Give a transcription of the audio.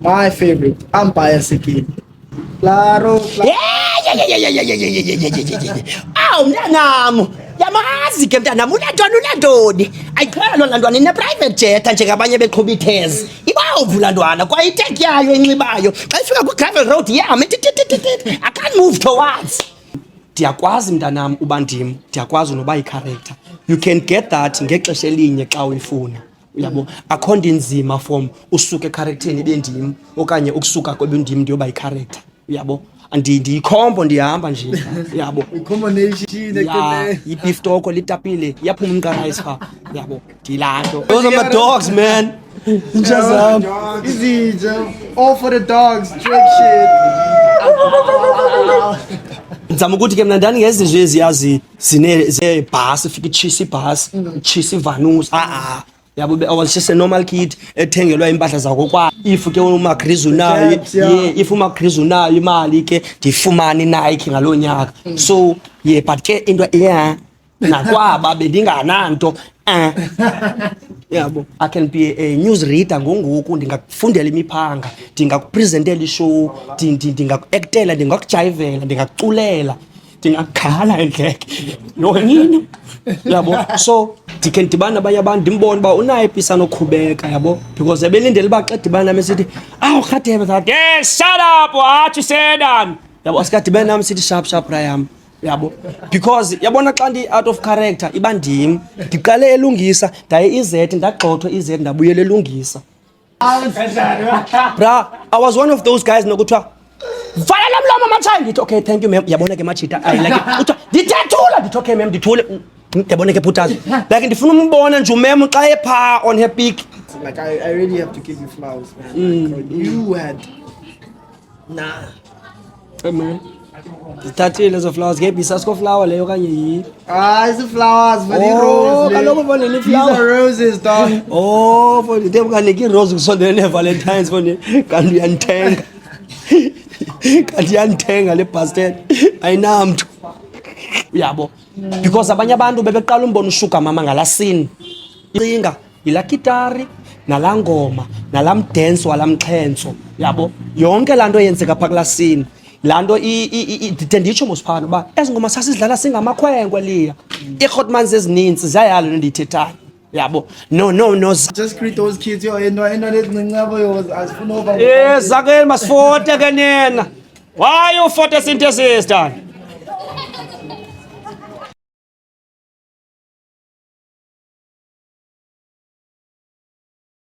My favorite, Umpire again. Claro, claro. Awu mntanam, yamazi ke mntanam, unantoni ayiqhela loo lantwana ine-private jet njengabanye beqhuba ithezi ibawuvu laa ntwana kwaye iteki yayo enxibayo xa ifika kwi-gravel road yame I can't move towards. Ndiyakwazi mntanam uba ndim, ndiyakwazi noba yicharacter. You can get that ngexesha elinye xa uyifuna. Uyabo, akho nto inzima from usuka echaractereni bendim okanye ukusuka kwebendim ndiyoba yicharacter. Uyabo, ndiyikhombo ndihamba nje. Uyabo, Combination. i-beef toko litapile iyaphuma umqarayisi pha. Uyabo, ndilaa nto. Those are my dogs, man. Easy, Joe. All for the dogs. Drink shit. Ndizama ukuthi ke mna ndandingenzi nje eziyazi zinebhasi ifika itshisa ibhasi itshisa ivanusi yabo I was just a normal kid ethengelwa impahla zakokwa if ke uMagriz unayo if uMagriz unayo imali ke ndifumana iNike ngaloo nyaka so but ke into nakwaba bendingananto yabo I can be a news reader ngoku ndingakufundela imiphanga ndingakupresentela ishow ndingakuactela ndingakujayivela ndingakuculela ndingakhala endleke nonini yabo so ndikhe ndibana abanye abantu ndimbone uba unayo ipisana oqhubeka yabo because ebelindele uba xa dibana nami sithi Radebe that yes shut up what you said yabo asikadibene nami sithi sharp rayam yabo because yabona xa ndi out of character iba ndim ndiqale elungisa ndaye iZ ndagxothwa iZ ndabuyela elungisa bra I was one of those guys nokuthiwa vala lo mlomo machayi ndithi okay thank you ma'am yabona ke machita I like uthiwa ndithethula ndithi okay ma'am ndithule yabona ke phutazi like ndifuna umbona nje umem xa epha on her peak like I really have to give you flowers, man. Like, you had hey man ndithathile ezo flowers ngebhisa sikho flower leyo kanye yi it's the flowers for the roses. Kaloku bonke ni These flower are roses, dog. for the dem kanike irose kusondele Valentine's for kanti uyanthenga kanti uyanthenga le bastard ayinamntu uyabo because abanye abantu bebeqala umbona uSugar Mama ngalasini icinga yila gitari nala ngoma nala mdance wala mxhenso yabo yonke lanto yenzeka pha kulasini lanto nditsho mosiphana uba ezi ngoma sasidlala singamakhwenkwe liya iHotmans ezininzi ziyayalo ndiyithethayo yabo no Just greet those kids, yo. I know that ngabo yo asifuna over. zakeli masifote ke nina why you fote sinto sister